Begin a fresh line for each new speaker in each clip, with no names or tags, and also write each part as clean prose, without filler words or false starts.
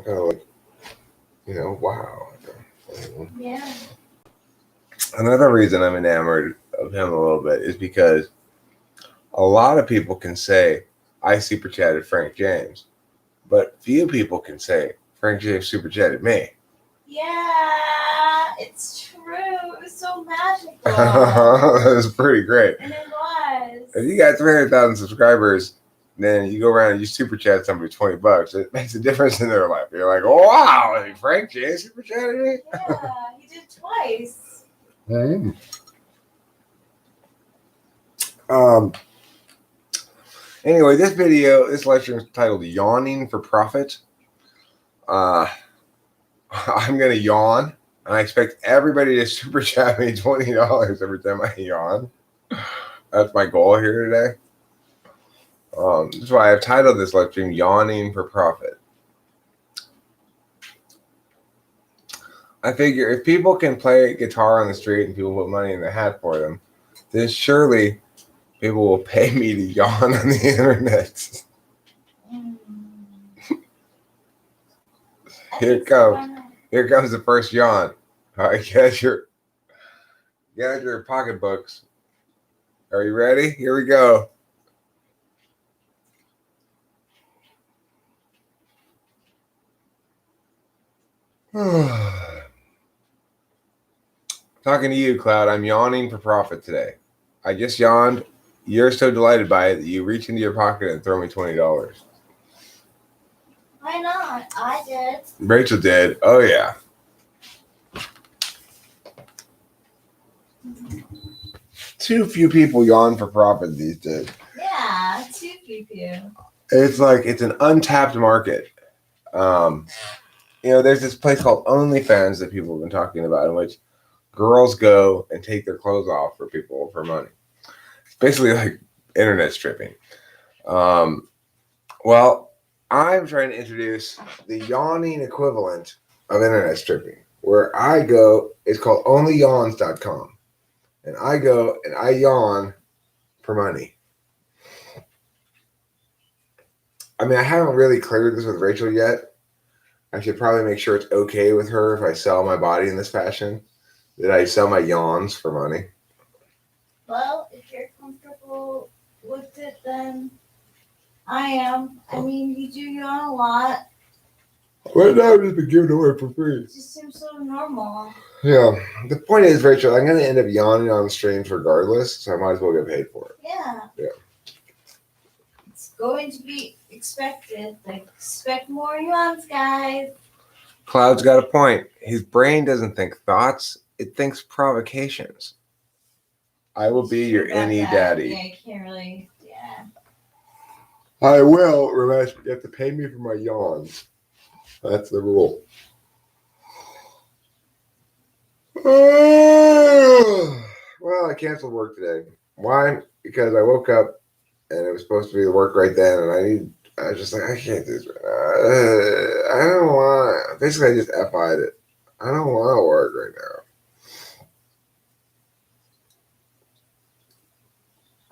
kind of like, wow.
Yeah.
Another reason I'm enamored of him a little bit is because a lot of people can say, I super chatted Frank James, but few people can say, Frank James super chatted me.
Yeah, it's true. It was so magical.
It was pretty great.
And it was.
If you got 300,000 subscribers, then you go around and you super chat somebody $20. It makes a difference in their life. You're like, oh, wow, Frank James super chatted me?
Yeah, he did twice.
Anyway, this lecture is titled Yawning for Profit. I'm going to yawn, and I expect everybody to super chat me $20 every time I yawn. That's my goal here today. That's why I've titled this lecture Yawning for Profit. I figure if people can play guitar on the street and people put money in the hat for them, then surely people will pay me to yawn on the internet. Here comes the first yawn. All right, get your pocketbooks. Are you ready? Here we go. Talking to you, Cloud. I'm yawning for profit today. I just yawned. You're so delighted by it that you reach into your pocket and throw me $20.
Why not? I did.
Rachel did. Oh, yeah. Too few people yawn for profit these days.
Yeah, too few.
It's like it's an untapped market. There's this place called OnlyFans that people have been talking about, in which girls go and take their clothes off for people for money. It's basically like internet stripping. Well, I'm trying to introduce the yawning equivalent of internet stripping. Where I go, it's called onlyyawns.com. And I go and I yawn for money. I mean, I haven't really cleared this with Rachel yet. I should probably make sure it's okay with her if I sell my body in this fashion. That I sell my yawns for money.
Well, if you're comfortable with it, then I am. I mean, you do yawn a lot.
Right now, I've just been giving it away for free.
It just seems so normal.
Yeah. The point is, Rachel, I'm going to end up yawning on the streams regardless, so I might as well get paid for it.
Yeah. It's going to be expected. Like, expect more yawns, guys.
Cloud's got a point. His brain doesn't think thoughts, it thinks provocations. I will be your any daddy.
Yeah, you can't really, yeah.
I will, Ramesh. You have to pay me for my yawns. That's the rule. Well, I canceled work today. Why? Because I woke up and it was supposed to be the work right then, and I was just like, I can't do this right now. I don't want. Basically, I just F-I'd it. I don't want to work right now.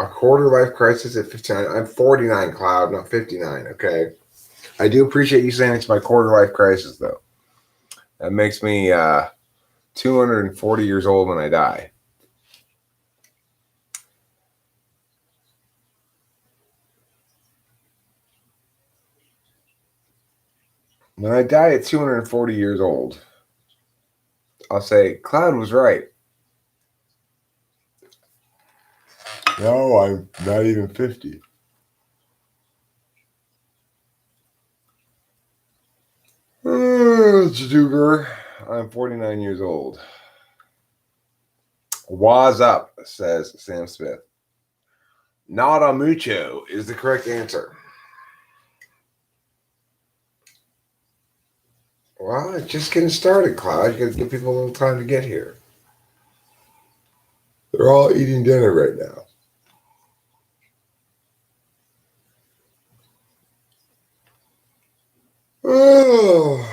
A quarter life crisis at 59. I'm 49, Cloud, not 59. Okay. I do appreciate you saying it's my quarter life crisis, though. That makes me 240 years old when I die. When I die at 240 years old, I'll say, Cloud was right. No, I'm not even 50. Jaduger, I'm 49 years old. Waz up, says Sam Smith. Nada mucho is the correct answer. Well, it's just getting started, Cloud. You got to give people a little time to get here. They're all eating dinner right now. Oh,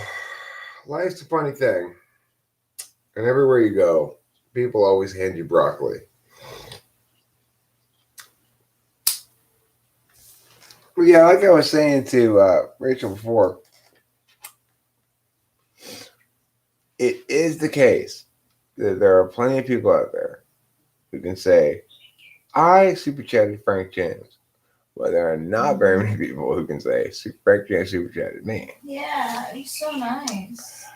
life's a funny thing. And everywhere you go, people always hand you broccoli. But yeah, like I was saying to Rachel before, it is the case that there are plenty of people out there who can say, I super chatted Frank James. But there are not very many people who can say, Frank James super chatted me.
Yeah, he's so nice.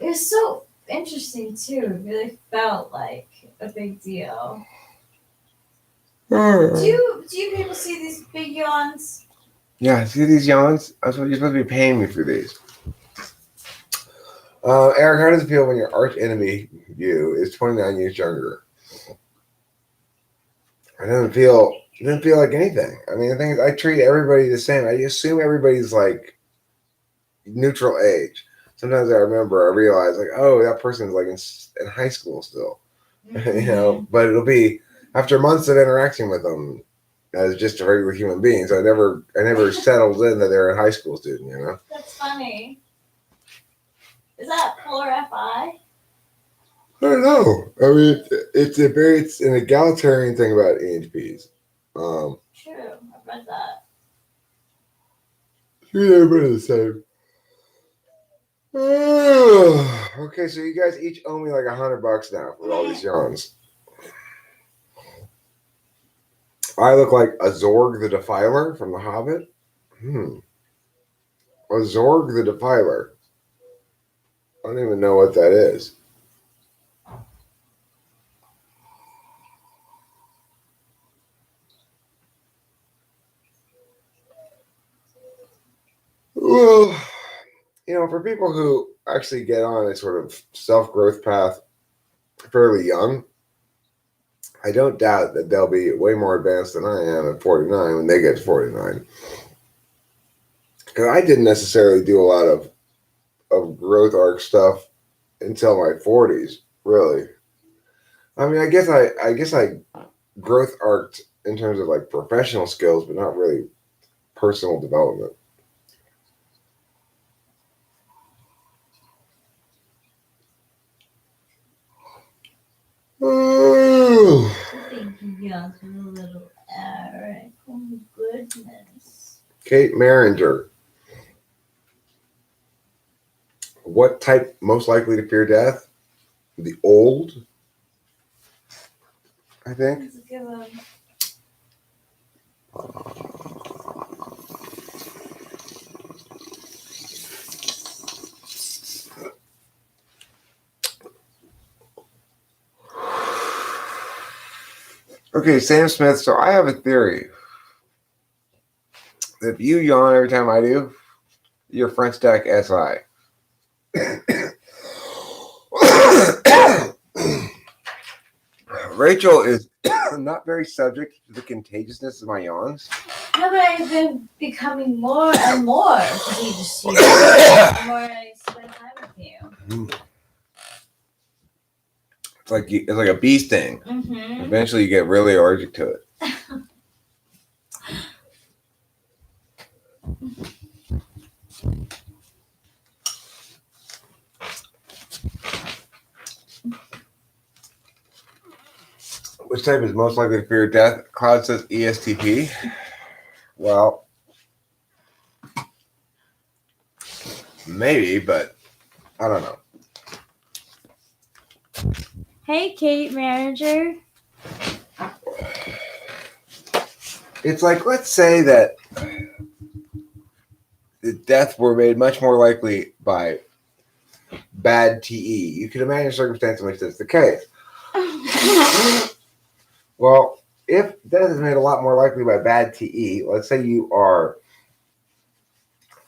It was so interesting, too. It really felt like a big deal. Do you people see these big yawns?
Yeah, see these yawns? You're supposed to be paying me for these. Eric, how does it feel when your arch enemy, you, is 29 years younger? It doesn't feel like anything. I mean, the thing is, I treat everybody the same. I assume everybody's like neutral age. Sometimes I realize like, oh, that person's like in high school still,
Mm-hmm.
But it'll be after months of interacting with them as just a regular human being. So I never settled in that they're a high school student,
That's funny. Is that polar FI?
I don't know. I mean, it's an egalitarian thing about EHPs.
True, I've read that.
Everybody's the same. Okay, so you guys each owe me like $100 now with all these yawns. I look like a Zorg the Defiler from The Hobbit. A Zorg the Defiler. I don't even know what that is. Well, for people who actually get on a sort of self-growth path fairly young, I don't doubt that they'll be way more advanced than I am at 49 when they get to 49. Because I didn't necessarily do a lot of growth arc stuff until my 40s, really. I mean, I guess I growth arced in terms of like professional skills, but not really personal development.
I think you got a little Eric. Oh goodness.
Kate Maringer. What type most likely to fear death? The old, I think.
Let's give him.
Okay, Sam Smith. So I have a theory. If you yawn every time I do, you're front stack SI. Rachel is not very subject to the contagiousness of my yawns.
No, but I've been becoming more and more contagious to you the more I spend time with you.
It's like a bee sting.
Mm-hmm.
Eventually, you get really allergic to it. Which type is most likely to fear death? Cloud says ESTP. Well, maybe, but I don't know.
Hey, Kate Manager.
It's like, let's say that the death were made much more likely by bad TE. You can imagine a circumstance in which that's the case. Well, if death is made a lot more likely by bad TE, let's say you are,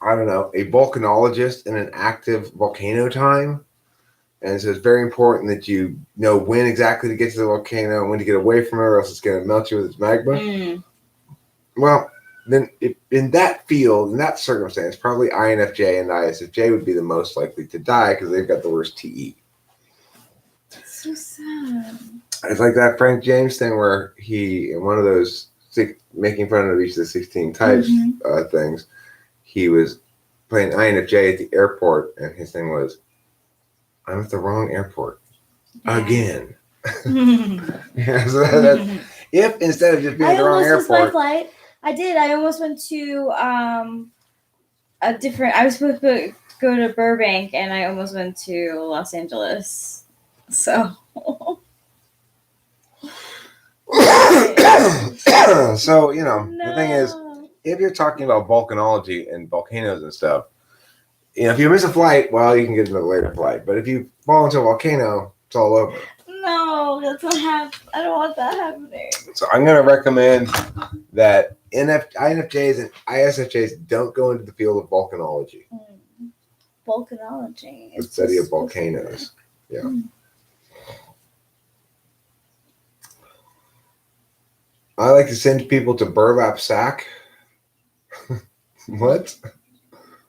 I don't know, a volcanologist in an active volcano time. And so it's very important that you know when exactly to get to the volcano and when to get away from it, or else it's going to melt you with its magma. Well, then in that field, in that circumstance, probably INFJ and ISFJ would be the most likely to die because they've got the worst TE.
That's so sad.
It's like that Frank James thing where he, in one of those making fun of each of the 16 types things, he was playing INFJ at the airport, and his thing was, I'm at the wrong airport again. Yeah, so that's, if instead of just being at the wrong airport.
I almost missed my flight. I did. I almost went to
a different. I was supposed to go to Burbank, and I almost went to Los Angeles. So.
So, the thing is, if you're talking about volcanology and volcanoes and stuff, if you miss a flight, well, you can get another later flight. But if you fall into a volcano, it's all over.
No, that's not happening. I don't want that happening.
So I'm going to recommend that INFJs and ISFJs don't go into the field of volcanology.
Volcanology.
The study of volcanoes. Yeah. I like to send people to burlap sack. What?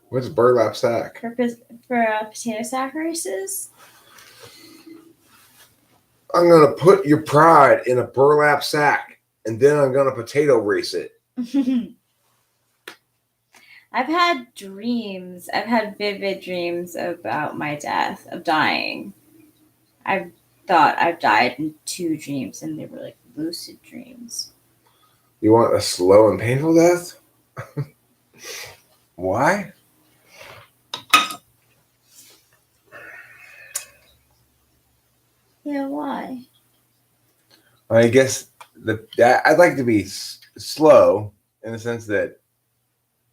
What's burlap sack?
For potato sack races?
I'm going to put your pride in a burlap sack, and then I'm going to potato race it.
I've had dreams. I've had vivid dreams about my death, of dying. I've thought I've died in 2 dreams, and they were like lucid dreams.
You want a slow and painful death? Why?
Yeah, why?
I guess I'd like to be slow in the sense that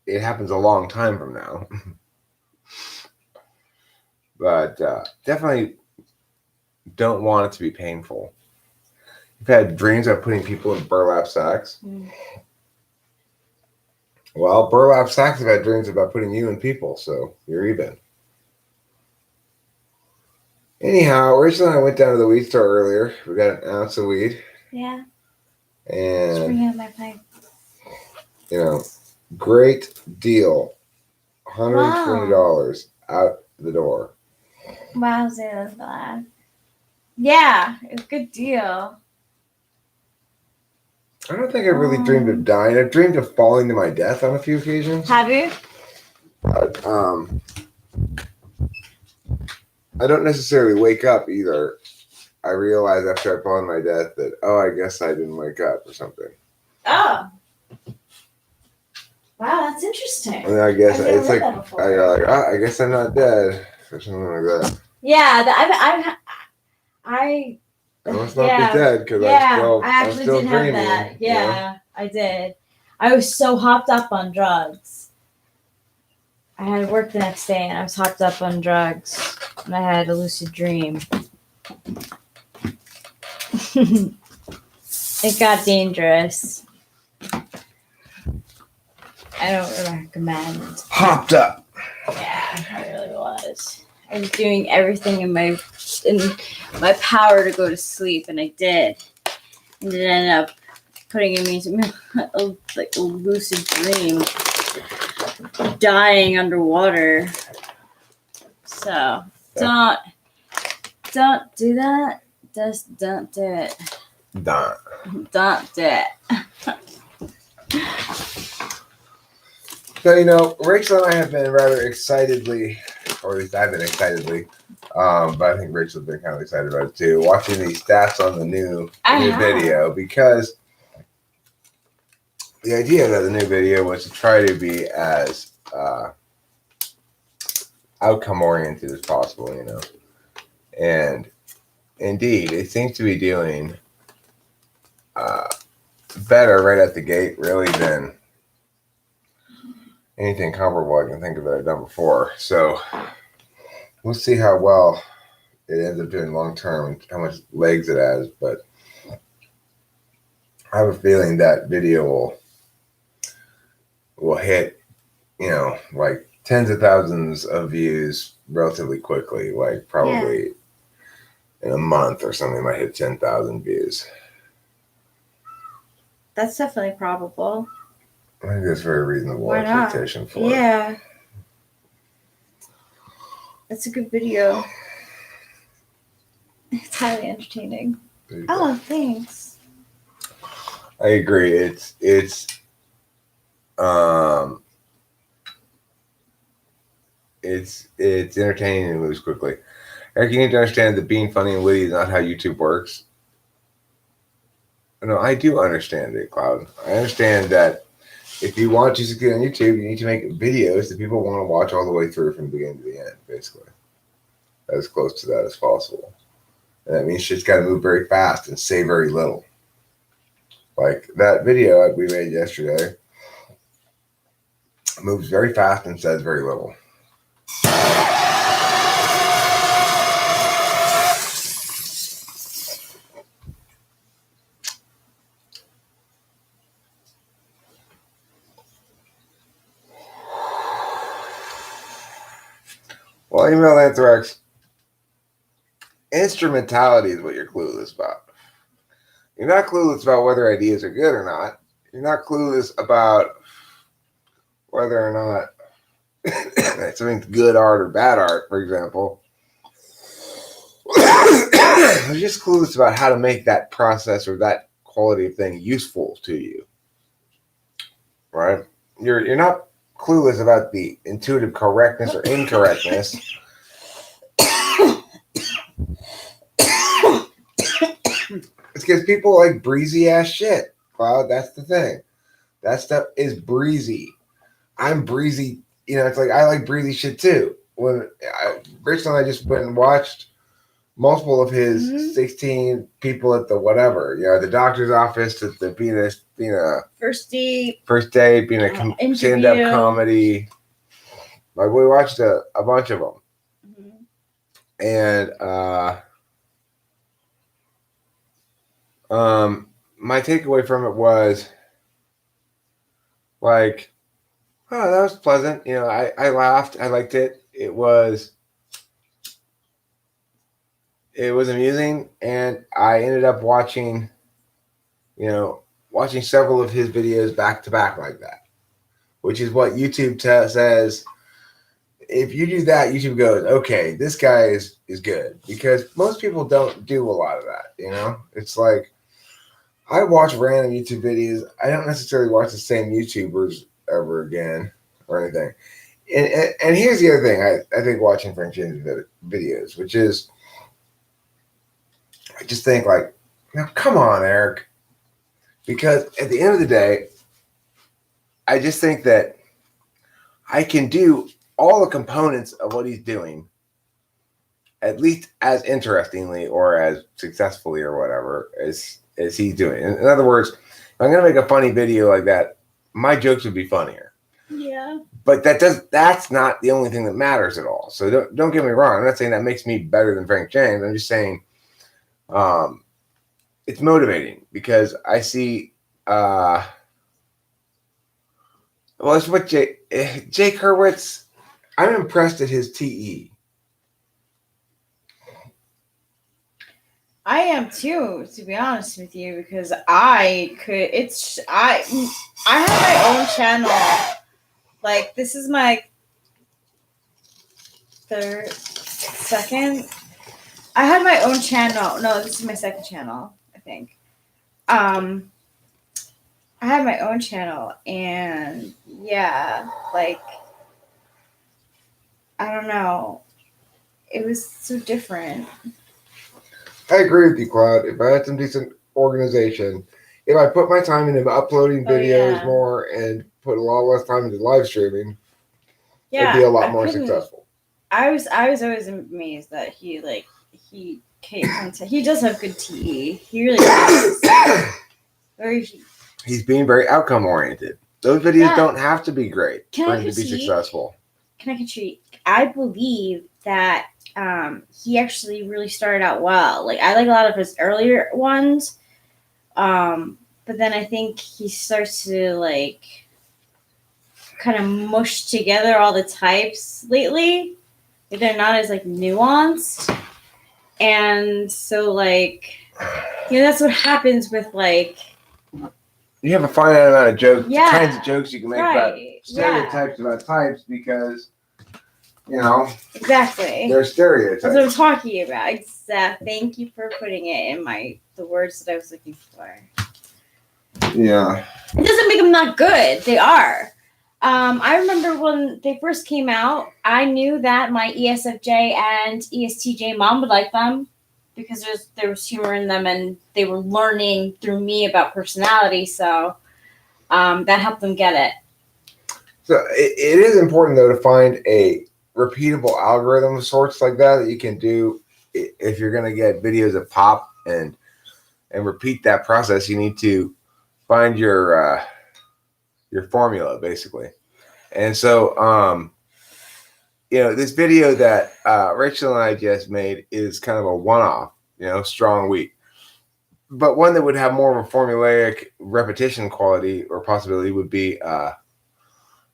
it happens a long time from now. But definitely don't want it to be painful. You've had dreams of putting people in burlap sacks. Well, burlap sacks have had dreams about putting you in people, so you're even. Anyhow, Rachel and I went down to the weed store earlier. We got an ounce of weed.
Yeah.
And
just bring out my pipe.
Great deal. $120 out the door.
Wow, that's glad. Yeah, it's a good deal.
I don't think I really dreamed of dying. I've dreamed of falling to my death on a few occasions.
Have you?
I don't necessarily wake up either. I realize after I fall to my death that, I guess I didn't wake up or something.
Oh. Wow, that's interesting.
And I guess it's like,
I
I guess I'm not dead or something like that.
Yeah,
I must not be dead because I'm still dreaming.
Have that. Yeah, I did. I was so hopped up on drugs. I had work the next day and I was hopped up on drugs and I had a lucid dream. It got dangerous. I don't recommend.
Hopped up.
Yeah, I really was. I was doing everything in my power to go to sleep, and I did. And it ended up putting me into a lucid dream, dying underwater. So don't do that. Just don't do it. Don't do it.
So, Rachel and I have been rather excitedly, or at least I've been excitedly, but I think Rachel's been kind of excited about it too, watching these stats on the new video, because the idea of the new video was to try to be as outcome oriented as possible, and indeed it seems to be doing better right at the gate, really, than anything comparable I can think of that I've done before. So we'll see how well it ends up doing long term and how much legs it has. But I have a feeling that video will hit, like tens of thousands of views relatively quickly, like probably in a month or something. It might hit 10,000 views.
That's definitely probable.
I think that's a very reasonable expectation for it.
Yeah. It's a good video. It's highly entertaining. Oh, thanks.
I agree. It's entertaining and moves quickly. Eric, you need to understand that being funny and witty is not how YouTube works. No, I do understand it, Cloud. I understand that if you want to succeed on YouTube, you need to make videos that people want to watch all the way through from the beginning to the end, basically. As close to that as possible. And that means shit's got to move very fast and say very little. Like that video we made yesterday moves very fast and says very little. Well, email anthrax. Instrumentality is what you're clueless about. You're not clueless about whether ideas are good or not. You're not clueless about whether or not something's good art or bad art, for example. You're just clueless about how to make that process or that quality of thing useful to you. Right? You're not clueless about the intuitive correctness or incorrectness. It's because people like breezy ass shit, Cloud. That's the thing. That stuff is breezy. I'm breezy. You know, it's like I like breezy shit too. Rich and I just went and watched multiple of his 16 people at the whatever, the doctor's office, at the being a first date, being a stand-up comedy. Like we watched a bunch of them, and my takeaway from it was like, oh, that was pleasant. I laughed. I liked it. It was amusing, and I ended up watching several of his videos back to back like that, which is what YouTube says. If you do that, YouTube goes, okay, this guy is good, because most people don't do a lot of that. It's like I watch random YouTube videos. I don't necessarily watch the same YouTubers ever again or anything. And here's the other thing I think watching Frank James videos, which is I just think like, come on, Eric. Because at the end of the day, I just think that I can do all the components of what he's doing at least as interestingly or as successfully or whatever as he's doing. In other words, if I'm going to make a funny video like that, my jokes would be funnier.
Yeah.
But that's not the only thing that matters at all. So don't get me wrong. I'm not saying that makes me better than Frank James. I'm just saying it's motivating because I see well, it's what Jake Hurwitz. I'm impressed at his TE.
I am too, to be honest with you, because I have my own channel. Like, this is my second. I had my own channel. No, this is my second channel, I think. I had my own channel, and yeah, like, I don't know. It was so different.
I agree with you, Cloud. If I had some decent organization, if I put my time into uploading videos more and put a lot less time into live streaming, it'd be a lot more successful.
I was always amazed that he does have good TE. He really does.
He's being very outcome oriented. Those videos don't have to be great for him to be successful.
Can I contribute? I believe that he actually really started out well. Like, I like a lot of his earlier ones, but then I think he starts to like kind of mush together all the types lately. They're not as like nuanced, and so like that's what happens with like.
You have a finite amount of jokes, kinds of jokes you can make about stereotypes about types because.
Exactly.
They're stereotypes.
That's what I'm talking about. Thank you for putting it in the words that I was looking for.
Yeah.
It doesn't make them not good. They are. I remember when they first came out, I knew that my ESFJ and ESTJ mom would like them because there was humor in them and they were learning through me about personality. So that helped them get it.
So it is important though to find a repeatable algorithm of sorts like that you can do if you're going to get videos that pop and repeat that process. You need to find your formula basically. And so this video that Rachel and I just made is kind of a one-off, strong week. But one that would have more of a formulaic repetition quality or possibility would be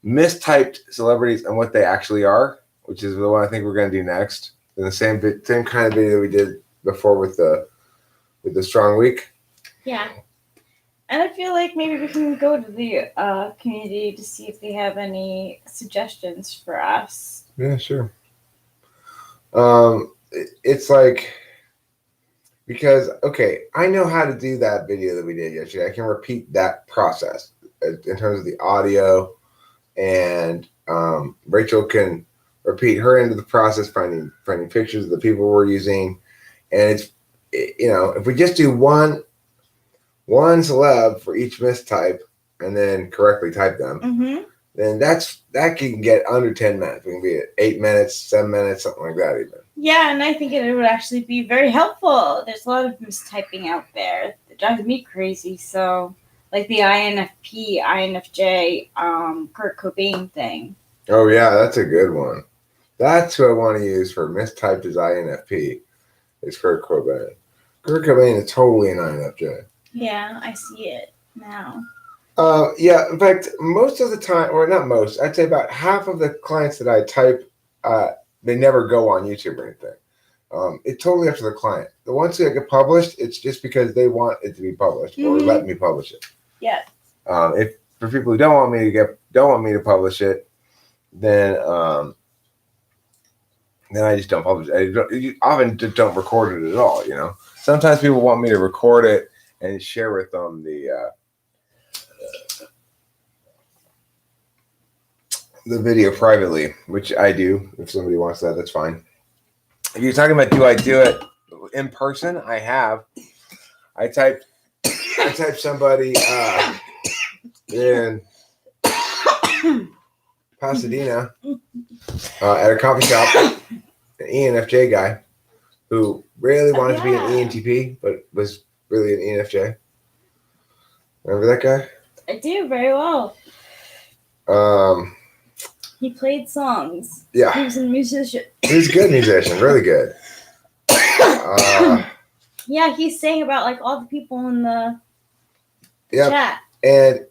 mistyped celebrities and what they actually are, which is the one I think we're going to do next. In the same kind of video we did before with the strong week.
Yeah. And I feel like maybe we can go to the community to see if they have any suggestions for us.
Yeah, sure. It's like, because, okay, I know how to do that video that we did yesterday. I can repeat that process in terms of the audio, and Rachel can repeat her end of the process, finding pictures of the people we're using. And it's, if we just do one celeb for each mistype and then correctly type them, then that can get under 10 minutes. We can be at 8 minutes, 7 minutes, something like that even.
Yeah, and I think it would actually be very helpful. There's a lot of mistyping out there that drives me crazy. So, like the INFP, INFJ, Kurt Cobain thing.
Oh, yeah, that's a good one. That's who I want to use for mistyped as INFP. Is Kurt Cobain. Kurt Cobain is totally an INFJ.
Yeah, I see it now.
Yeah, in fact, most of the time, or not most, I'd say about half of the clients that I type, they never go on YouTube or anything. It's totally up to the client. The ones that get published, it's just because they want it to be published or let me publish it.
Yeah.
If for people who don't want me to publish it, then I just don't publish it. I often just don't record it at all. Sometimes people want me to record it and share with them the video privately, which I do. If somebody wants that, that's fine. If you're talking about do I do it in person, I have. I typed somebody in Pasadena at a coffee shop, an ENFJ guy who really wanted to be an ENTP, but was really an ENFJ. Remember that guy?
I do very well. He played songs.
Yeah.
He was a musician.
He was a good musician, really good.
Yeah, he sang about like all the people in the chat.
And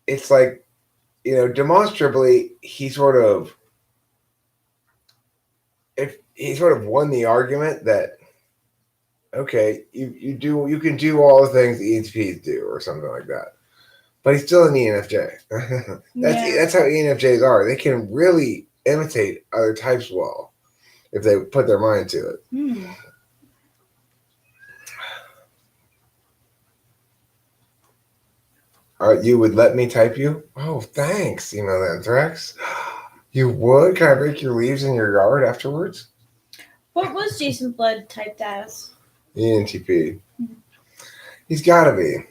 it's like, demonstrably, he sort of won the argument that, okay, you can do all the things the ENTPs do or something like that. But he's still an ENFJ. That's how ENFJs are. They can really imitate other types well if they put their mind to it. You would let me type you? Oh, thanks, Email Anthrax. You would? Can I break your leaves in your yard afterwards?
What was Jason Blood typed as?
ENTP. He's got to be.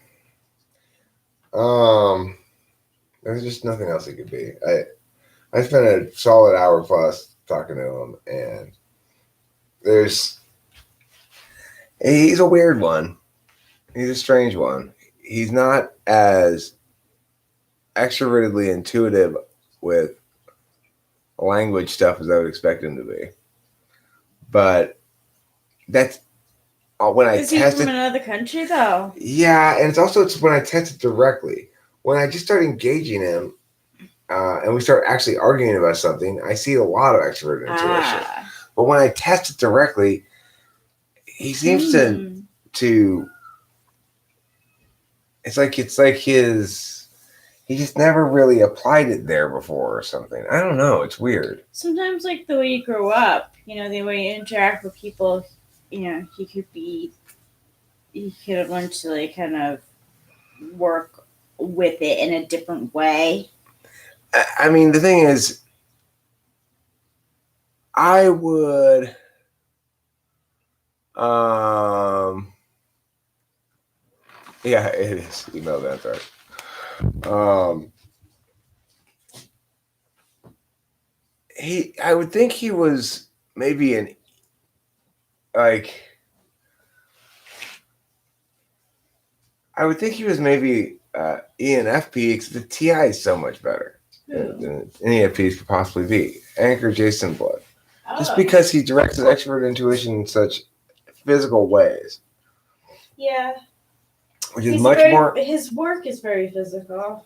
There's just nothing else he could be. I spent a solid hour plus talking to him, and he's a weird one. He's a strange one. He's not as extrovertedly intuitive with language stuff as I would expect him to be. But that's when I tested. Is he
from another country, though?
Yeah, and it's when I tested directly. When I just start engaging him, and we start actually arguing about something, I see a lot of extroverted intuition. But when I test it directly, he seems to. It's like he just never really applied it there before or something. I don't know. It's weird.
Sometimes, like the way you grow up, the way you interact with people, he could learn to like kind of work with it in a different way.
I mean, the thing is, I would, yeah, it is. Email that, right? I would think he was maybe like I would think he was maybe ENFP because the TI is so much better than any ENFPs could possibly be. Anchor Jason Blood. Just because he directs his extrovert intuition in such physical ways.
Yeah.
Which is much more.
His work is very physical.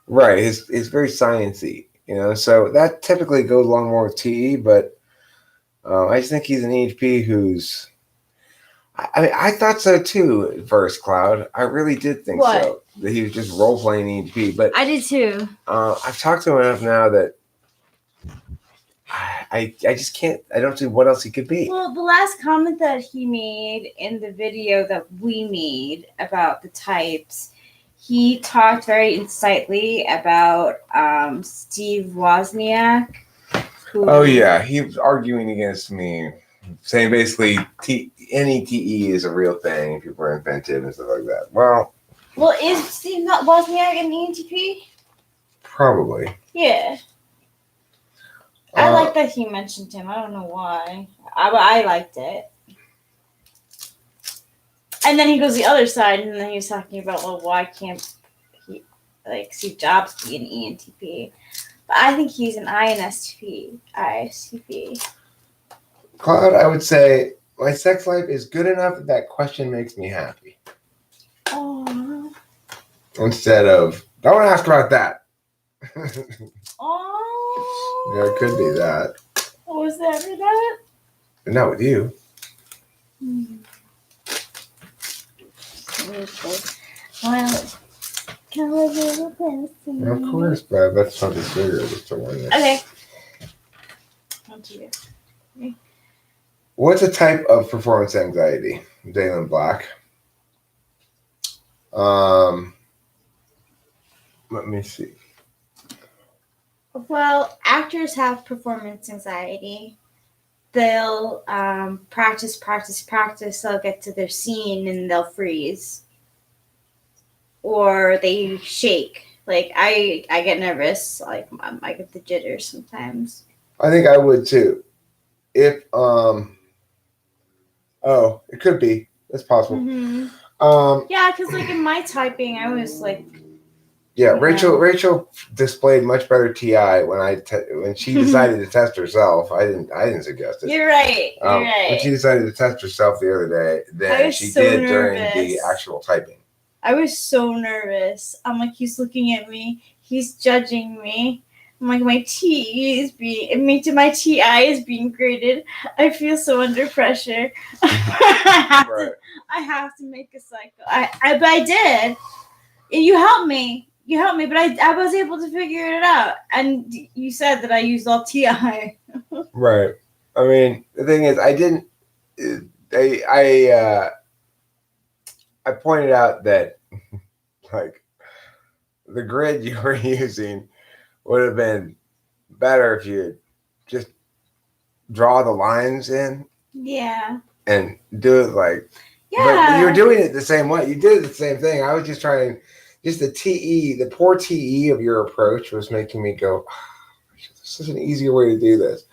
Right. It's very sciencey, So that typically goes along more with TE, but I just think he's an EHP who's. I mean, I thought so too at first, Cloud. I really did think so. That he was just role playing EHP, but
I did too.
I've talked to him enough now that I just can't. I don't see what else he could be.
Well, the last comment that he made in the video that we made about the types, he talked very insightly about Steve Wozniak.
Oh yeah, he was arguing against me, saying basically any TE is a real thing. People are inventive and stuff like that. Well,
is Steve Wozniak an ENTP?
Probably.
Yeah. I like that he mentioned him. I don't know why. I liked it. And then he goes the other side, and then he's talking about, well, why can't he, like, Steve Jobs be an ENTP? But I think he's an INSTP.
Claude, I would say my sex life is good enough that question makes me happy.
Oh.
Instead of, don't ask about that.
Oh.
Yeah, it could be that.
Was that for that?
Not with you.
Well,
of course, but that's something serious. Just to warn you.
Okay. On to you.
What's a type of performance anxiety? Dalen Black. Let me see.
Well, actors have performance anxiety. They'll practice. They'll get to their scene and they'll freeze. Or they shake. Like, I get nervous. Like, I get the jitters sometimes.
I think I would too. If, it could be. It's possible.
Mm-hmm. Yeah, because, like, in my typing, I was like...
Yeah, Rachel displayed much better TI when she decided to test herself. I didn't suggest it.
You're right.
When she decided to test herself the other day, then she did during the actual typing.
I was so nervous. I'm like, he's looking at me. He's judging me. I'm like, my TI is being graded. I feel so under pressure. I have to make a cycle. But I did. You helped me. But I was able to figure it out. And you said that I used all TI.
Right. I mean, the thing is, I didn't. I pointed out that, like, the grid you were using would have been better if you just draw the lines in.
Yeah.
And do it like.
Yeah.
But you were doing it the same way. You did the same thing. I was just trying. Just the poor TE of your approach was making me go, this is an easier way to do this.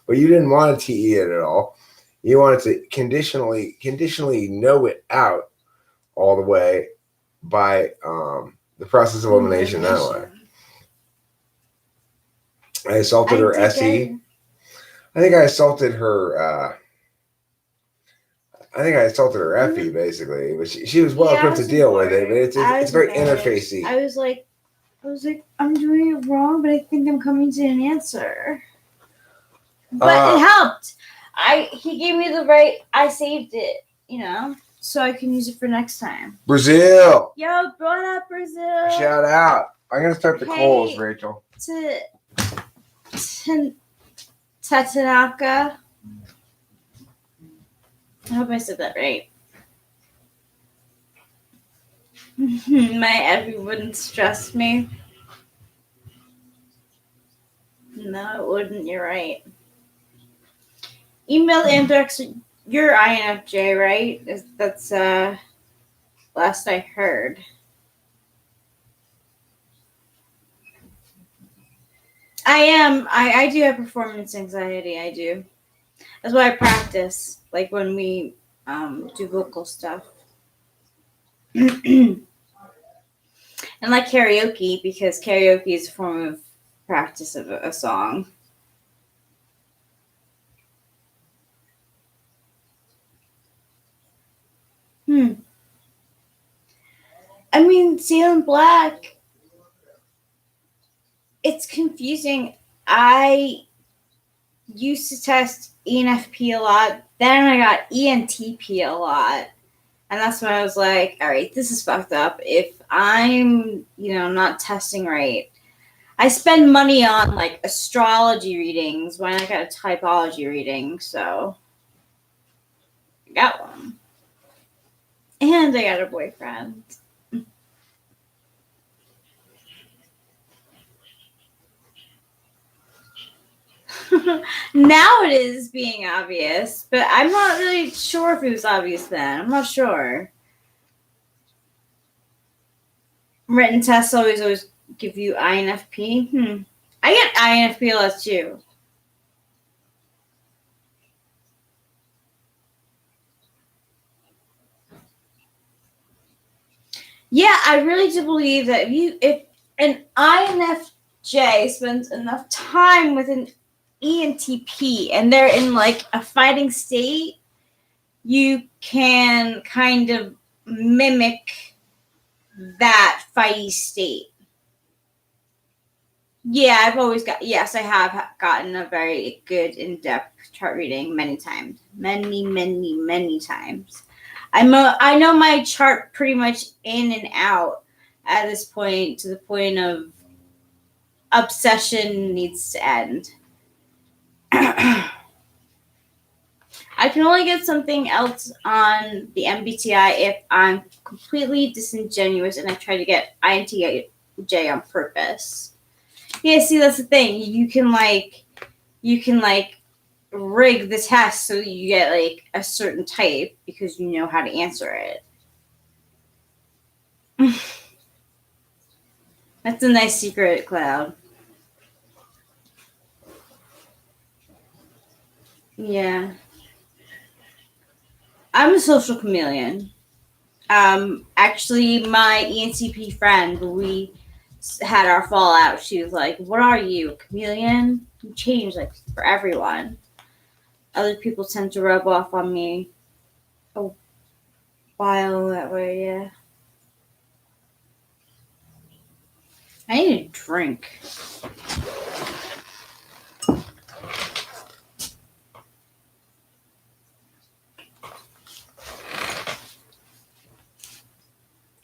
But you didn't want to TE it at all. You wanted to conditionally know it out all the way by the process of elimination that way. I assaulted her SE. I think I assaulted her FE basically, but she was well equipped to deal with it. But it's very interfacey.
I was like, I'm doing it wrong, but I think I'm coming to an answer. But it helped. He gave me the right. I saved it, so I can use it for next time.
Brazil.
Yo, what up, Brazil?
Shout out. I'm gonna start the calls, Rachel.
To Tatanaka. I hope I said that right. My Effie wouldn't stress me. No, it wouldn't. You're right. Email index. You're INFJ, right? That's last I heard. I am. I do have performance anxiety. I do. That's why I practice. Like when we do vocal stuff. And like karaoke, because karaoke is a form of practice of a song. I mean, Sailor Black, it's confusing. I used to test ENFP a lot. Then I got ENTP a lot. And that's when I was like, all right, this is fucked up. If I'm, not testing right, I spend money on like astrology readings. Why not get a typology reading? So I got one. And I got a boyfriend. Now it is being obvious, but I'm not really sure if it was obvious then. I'm not sure. Written tests always give you INFP. I get INFP a lot too. Yeah, I really do believe that if an INFJ spends enough time with an ENTP and they're in like a fighting state, you can kind of mimic that fighty state. Yeah, I have gotten a very good in-depth chart reading many times. Many times. I know my chart pretty much in and out at this point, to the point of obsession needs to end. I can only get something else on the MBTI if I'm completely disingenuous and I try to get INTJ on purpose. Yeah, see, that's the thing. You can rig the test so you get like a certain type because you know how to answer it. That's a nice secret, Cloud. Yeah. I'm a social chameleon. Actually, my ENTP friend, we had our fallout. She was like, "What are you, a chameleon? You change like for everyone." Other people tend to rub off on me a while that way. Yeah. I need a drink.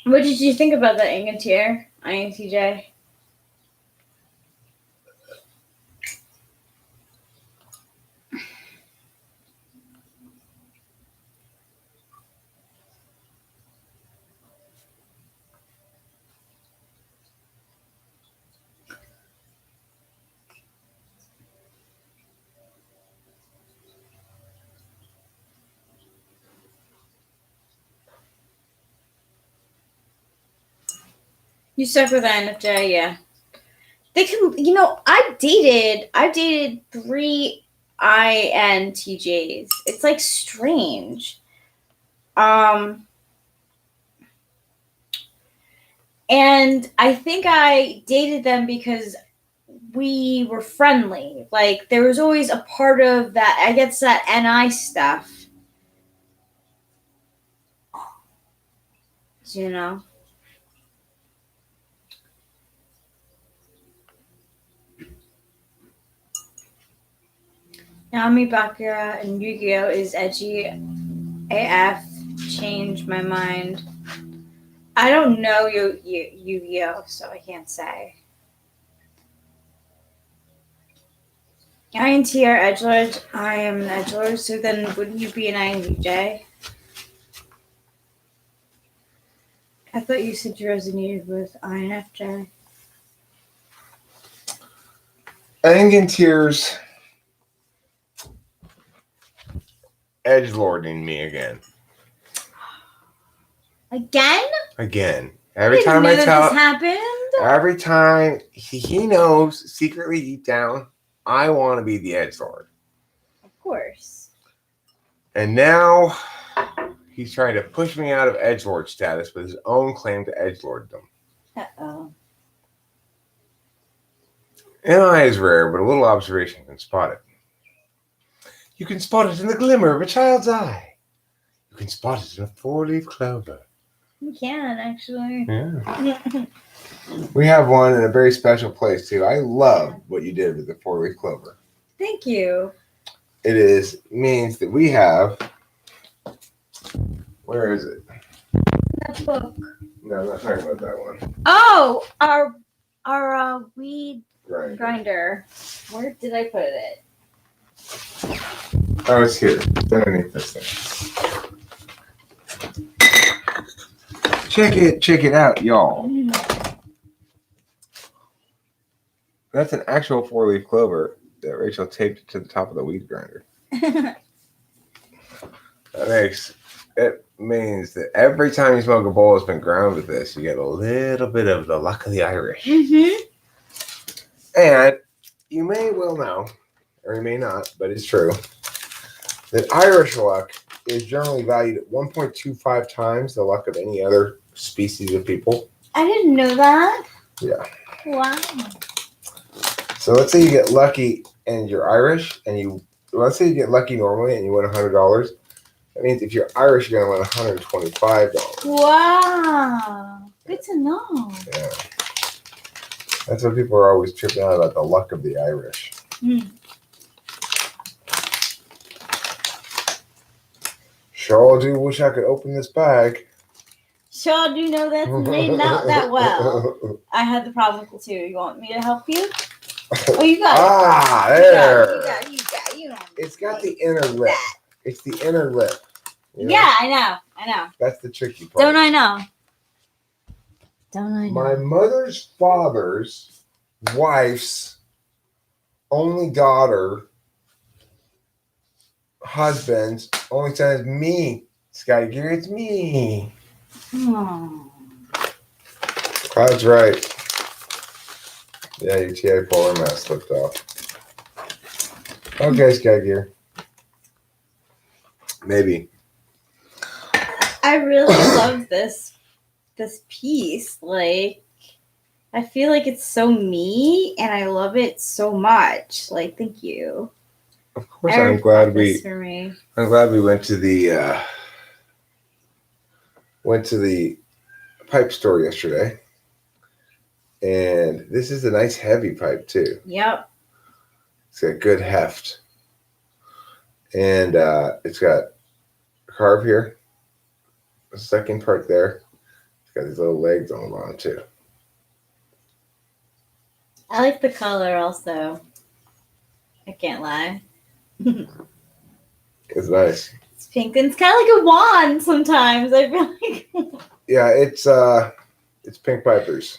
What did you think about that INTJ? You stuck with INFJ, yeah. They can, I dated 3 INTJs. It's like strange. And I think I dated them because we were friendly. Like there was always a part of that, I guess, that NI stuff. Naomi Bakura and Yu-Gi-Oh! Is edgy AF. Changed my mind. I don't know Yu-Gi-Oh! So I can't say. INT are edgelords. I am an edgelord, so then wouldn't you be an INTJ? I thought you said you resonated with INFJ.
I think in tears, edgelording me again.
Again?
Again. Every time
I
I
didn't know
tell,
this happened.
every time he knows secretly deep down, I want to be the edgelord.
Of course.
And now he's trying to push me out of edgelord status with his own claim to edgelorddom.
Uh-oh.
An eye is rare, but a little observation can spot it. You can spot it in the glimmer of a child's eye. You can spot it in a four-leaf clover.
You can, actually.
Yeah. We have one in a very special place, too. I love what you did with the four-leaf clover.
Thank you.
It means that we have... Where is it?
That book.
No, I'm not talking about that one.
Oh, our weed
Right.
grinder. Where did I put it?
Oh, it's here. It's underneath this thing. Check it out, y'all. That's an actual four-leaf clover that Rachel taped to the top of the weed grinder. It means that every time you smoke a bowl that's been ground with this, you get a little bit of the luck of the Irish.
Mm-hmm.
And you may well know, or you may not, but it's true, that Irish luck is generally valued at 1.25 times the luck of any other species of people.
I didn't know that.
Yeah.
Wow.
So let's say you get lucky and you're Irish, and let's say you get lucky normally and you win $100. That means if you're Irish, you're going to win $125.
Wow. Good to know.
Yeah. That's what people are always tripping out about, the luck of the Irish.
Mm.
Sure do wish I could open this bag.
Sure do know that's made out that well. I had the problem with it too. You want me to help you? Oh, you got it.
There.
You got it. You know.
It's got the inner lip. It's the inner lip. You know?
Yeah, I know.
That's the tricky part.
Don't I know?
My mother's father's wife's only daughter, husband's only son is me. Scotty Gear, it's me.
Oh.
That's right. Yeah, your TI polar mask slipped off. Okay, Sky Gear. Maybe.
I really love this piece. Like, I feel like it's so me, and I love it so much. Like, thank you.
Of course, I'm glad we went to the pipe store yesterday. And this is a nice heavy pipe too.
Yep.
It's got good heft. And it's got a carve here. A second part there. It's got these little legs on the bottom too.
I like the color also. I can't lie.
It's nice.
It's pink and it's kind of like a wand sometimes. I feel like.
Yeah, it's Pink Pipers.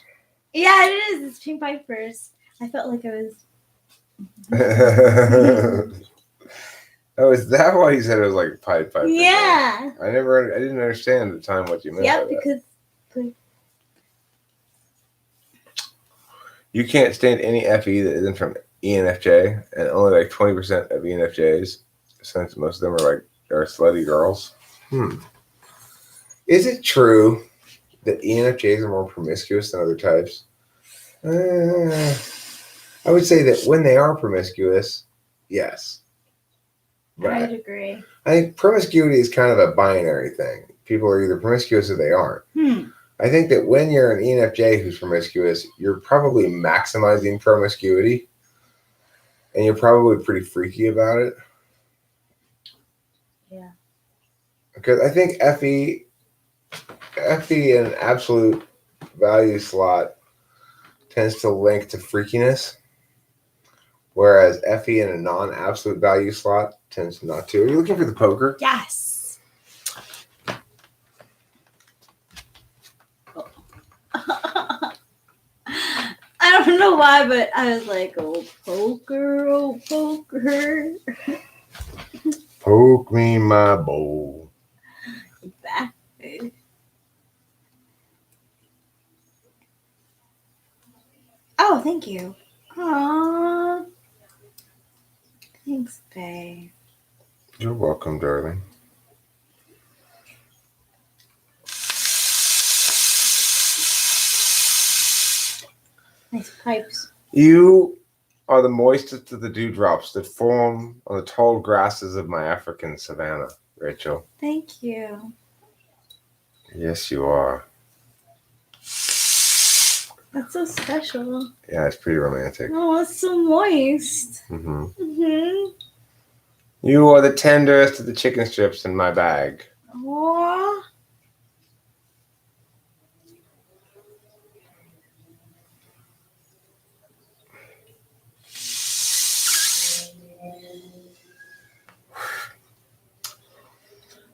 Yeah, it is. It's Pink Pipers. I felt like I was.
Oh, is that why you said it was like Pied Piper?
Yeah.
I didn't understand at the time what you meant.
Yeah,
by that.
because.
You can't stand any FE that isn't from ENFJ, and only like 20% of ENFJs, since most of them are slutty girls. Is it true that ENFJs are more promiscuous than other types? I would say that when they are promiscuous, yes. But
I'd agree.
I think promiscuity is kind of a binary thing. People are either promiscuous or they aren't. I think that when you're an ENFJ who's promiscuous, you're probably maximizing promiscuity, and you're probably pretty freaky about it.
Yeah.
Because I think FE in an absolute value slot tends to link to freakiness, whereas FE in a non-absolute value slot tends not to. Are you looking for the poker?
Yes. I don't know why, but I was like, oh, poker, oh, poker.
Poke me in my bowl.
Exactly. Oh, thank you. Aww. Thanks, babe.
You're welcome, darling.
Nice pipes.
You are the moistest of the dewdrops that form on the tall grasses of my African savanna, Rachel.
Thank you.
Yes, you are.
That's so special.
Yeah, it's pretty romantic.
Oh, it's so moist.
Hmm.
Mm-hmm.
You are the tenderest of the chicken strips in my bag.
Aww.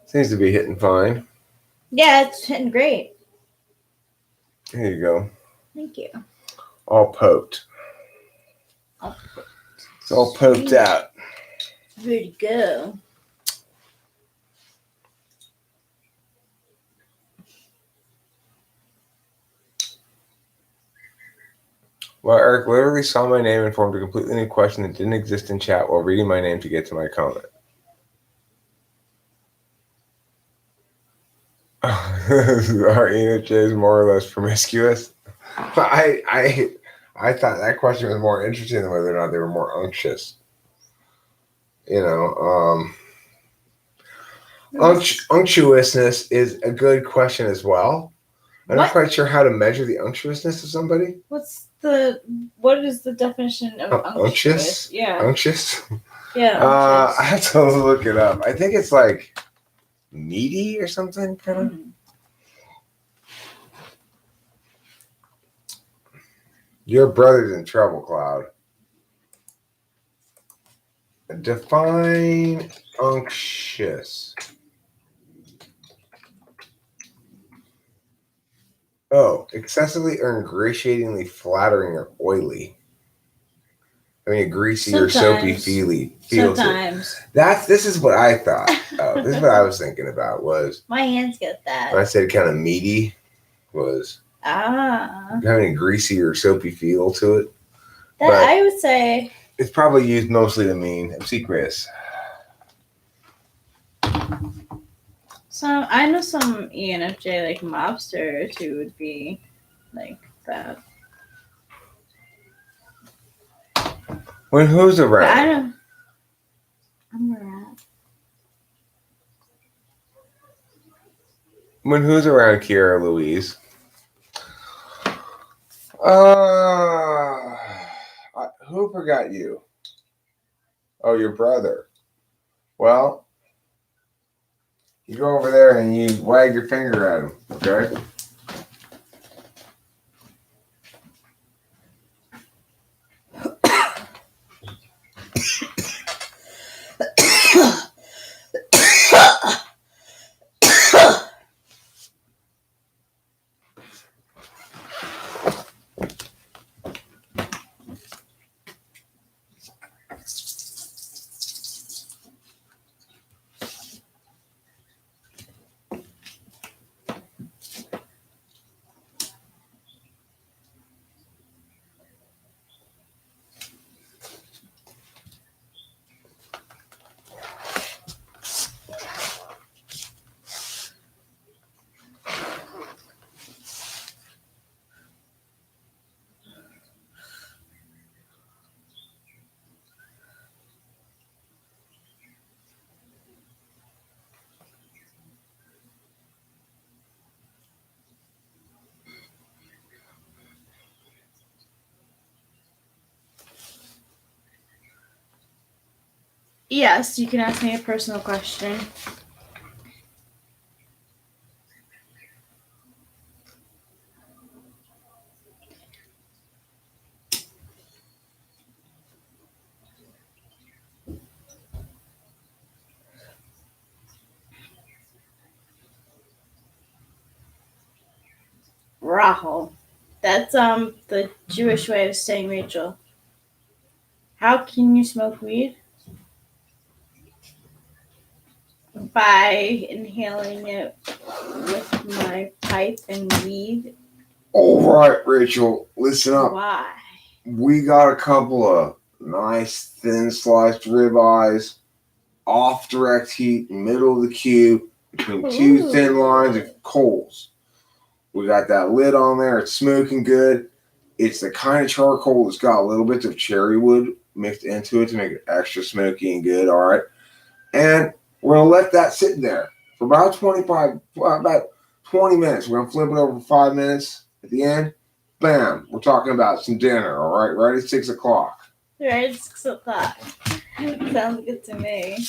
Seems to be hitting fine.
Yeah, it's hitting great.
Here you go.
Thank you.
All poked. It's all poked out.
Ready to go.
Well, Eric literally saw my name and formed a completely new question that didn't exist in chat while reading my name to get to my comment. Are ENFJs more or less promiscuous? I thought that question was more interesting than whether or not they were more unctuous. You know, unctuousness is a good question as well. I'm not quite sure how to measure the unctuousness of somebody.
What is the definition of
Unctuous?
Yeah.
Unctuous?
Yeah.
I have to look it up. I think it's like meaty or something, kind of. Your brother's in trouble, Cloud. Define unctuous. Oh, excessively or ingratiatingly flattering or oily. I mean, a greasy or soapy feel.
Sometimes.
This is what I thought. Oh, this is what I was thinking about was.
My hands get that.
When I said kind of meaty, was having a greasy or soapy feel to it.
That I would say.
It's probably used mostly to mean obsequious.
I know some ENFJ like mobsters who would be like that.
When who's around?
I don't. I'm around.
When who's around, Kiara Louise? Who forgot you? Oh, your brother. Well, you go over there and you wag your finger at him, okay?
Yes, you can ask me a personal question. Rahul. That's the Jewish way of saying Rachel. How can you smoke weed? By inhaling it with my pipe and weed.
All right, Rachel, listen up.
Why?
we got a couple of nice thin sliced ribeyes off direct heat, middle of the queue, between two thin lines of coals. We got that lid on there. It's smoking good. It's the kind of charcoal that's got a little bit of cherry wood mixed into it to make it extra smoky and good. All right. And we're going to let that sit there for about 20 minutes. We're going to flip it over for 5 minutes. At the end, bam, we're talking about some dinner. All right. Right at 6 o'clock.
Right, it's 6 o'clock. Sounds good to me.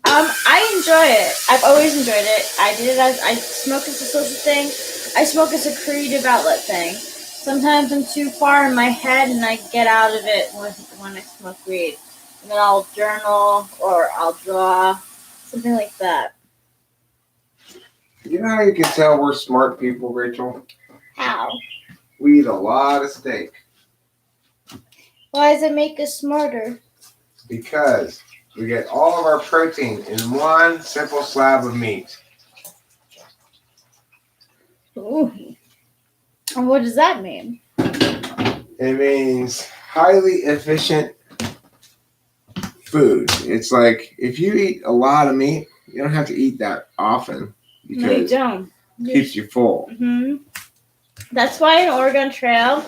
I enjoy it. I've always enjoyed it. I did it as I smoke as a social thing. I smoke as a creative outlet thing. Sometimes I'm too far in my head and I get out of it when I smoke weed. And then I'll journal or I'll draw, something like that.
You know how you can tell we're smart people, Rachel?
How?
We eat a lot of steak.
Why does it make us smarter?
Because we get all of our protein in one simple slab of meat.
Ooh. And what does that mean?
It means highly efficient food. It's like if you eat a lot of meat, you don't have to eat that often
No, you
because
don't.
it keeps you full.
Mm-hmm. That's why in Oregon Trail,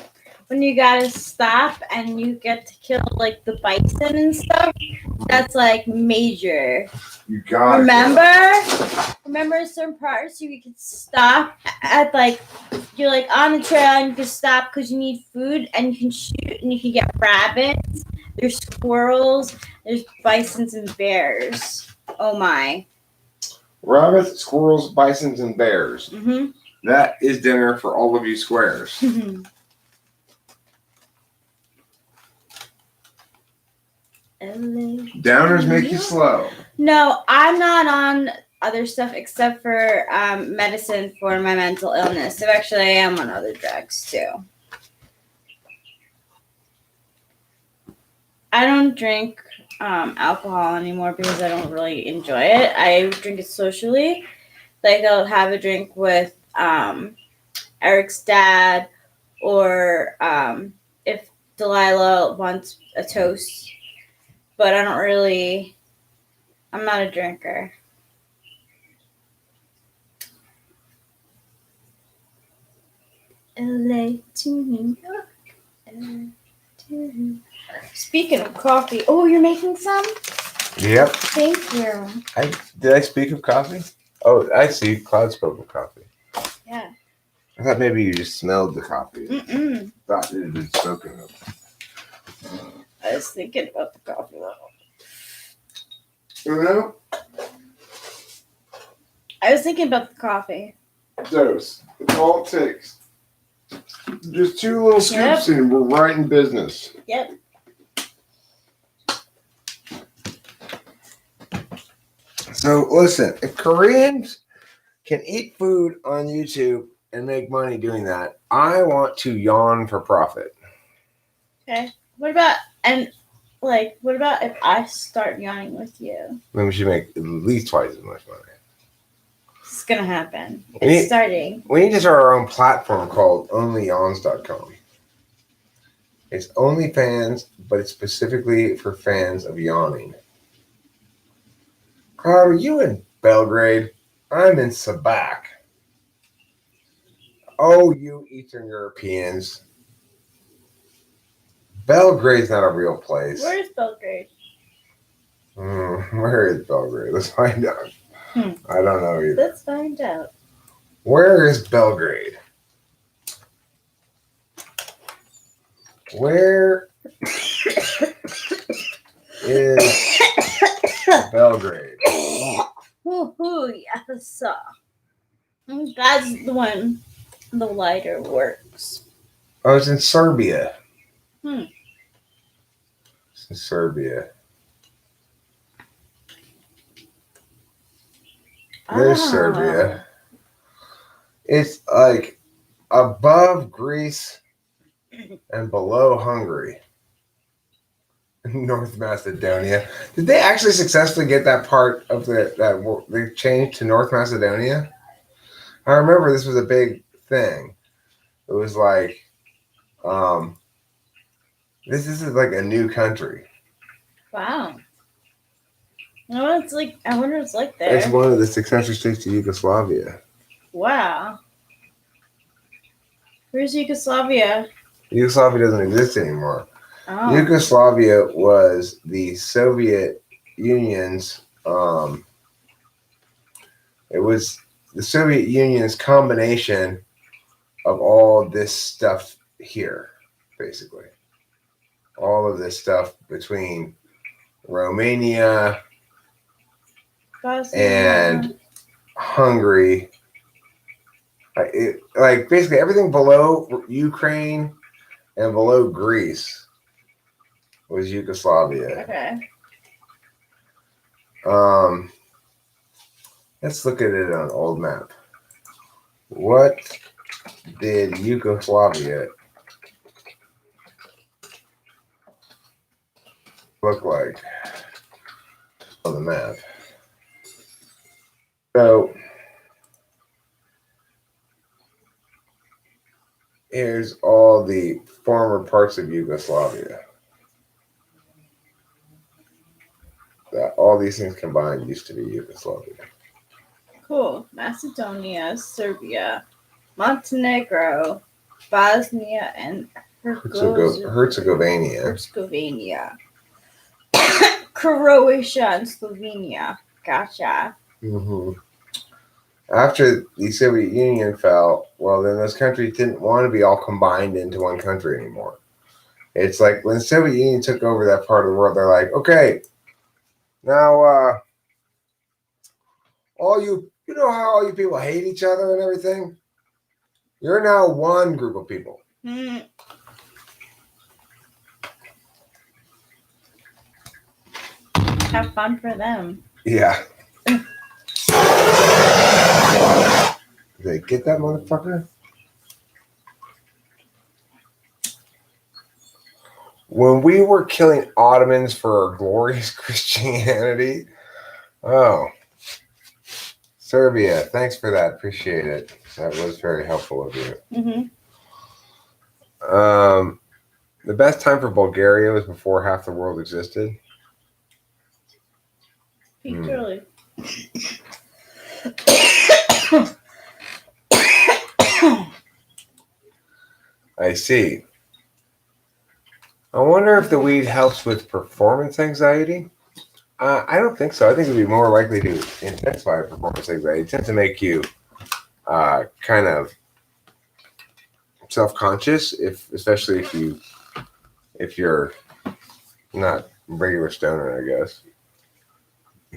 when you gotta stop and you get to kill like the bison and stuff, that's like major.
You got
Remember certain parts you could stop at, like you're like on the trail and you can stop because you need food and you can shoot and you can get rabbits. There's squirrels. There's bisons and bears. Oh my!
rabbits, squirrels, bisons, and bears.
Mm-hmm.
That is dinner for all of you squares. Downers make you slow.
No, I'm not on other stuff except for medicine for my mental illness. So actually, I am on other drugs too. I don't drink alcohol anymore because I don't really enjoy it. I drink it socially. Like I'll have a drink with Eric's dad, or if Delilah wants a toast. But I'm not a drinker. LA to New York. LA to New York. Speaking of coffee, oh, you're making some?
Yep.
Thank you.
Did I speak of coffee? Oh, I see. Cloud spoke of coffee.
Yeah.
I thought maybe you just smelled the coffee.
Mm-mm.
Thought it had been spoken of.
I was thinking about the coffee though.
You know?
I was thinking about the coffee.
Dose. That's all it takes. Just 2 little scoops and we're right in business.
Yep.
So listen, if Koreans can eat food on YouTube and make money doing that, I want to yawn for profit.
Okay. What about if I start yawning with you?
Then we should make at least twice as much money.
It's gonna happen. It's starting.
We need to start our own platform called onlyyawns.com. It's OnlyFans, but it's specifically for fans of yawning. Are you in Belgrade? I'm in Sabac. Oh, you Eastern Europeans. Belgrade's not a real place.
Where is Belgrade?
Where is Belgrade? Let's find out. I don't know either.
Let's find out.
Where is Belgrade? Where is Belgrade?
Woohoo, yes. That's the one the lighter works.
Oh, it's in Serbia. It's in Serbia. There's Serbia. It's like above Greece and below Hungary. North Macedonia. Did they actually successfully get that part of they changed to North Macedonia? I remember this was a big thing. It was like, this is like a new country.
Wow. You know what it's like? I wonder what it's like there.
It's one of the successor states to Yugoslavia.
Wow. Where's Yugoslavia?
Yugoslavia doesn't exist anymore.
Oh.
Yugoslavia was the Soviet Union's. It was the Soviet Union's combination of all this stuff here, basically. All of this stuff between Romania
Bosnia.
and Hungary. Like basically everything below Ukraine and below Greece was Yugoslavia.
Okay.
Let's look at it on an old map. What did Yugoslavia look like on the map? So here's all the former parts of Yugoslavia. All these things combined used to be Yugoslavia.
Cool. Macedonia, Serbia, Montenegro, Bosnia, and
Herzegovina.
Croatia and Slovenia. Gotcha.
Mm-hmm. After the Soviet Union fell, well, then those countries didn't want to be all combined into one country anymore. It's like when the Soviet Union took over that part of the world, they're like, okay, now all you know how all you people hate each other and everything? You're now one group of people.
Have fun for them.
Yeah. Did they get that motherfucker? When we were killing Ottomans for our glorious Christianity. Oh. Serbia, thanks for that. Appreciate it. That was very helpful of you.
Mm-hmm.
The best time for Bulgaria was before half the world existed.
Equally.
I see. I wonder if the weed helps with performance anxiety. I don't think so. I think it would be more likely to intensify performance anxiety. It tends to make you kind of self-conscious, especially if you're not regular stoner, I guess.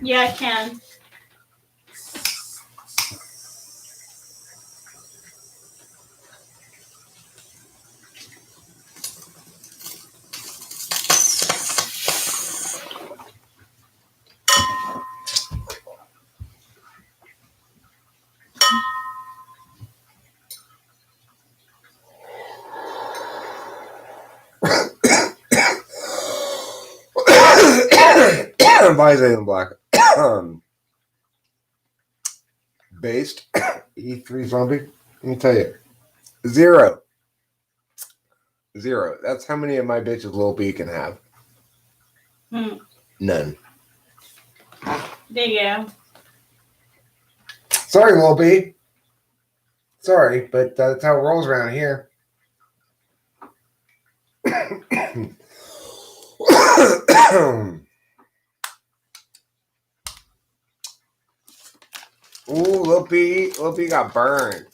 Yeah, I can.
Visine Black. Based E3 zombie. Let me tell you. 0. That's how many of my bitches Lil B can have. None.
There you go.
Sorry, Lil B. Sorry, but that's how it rolls around here. Ooh, Lil B got burned.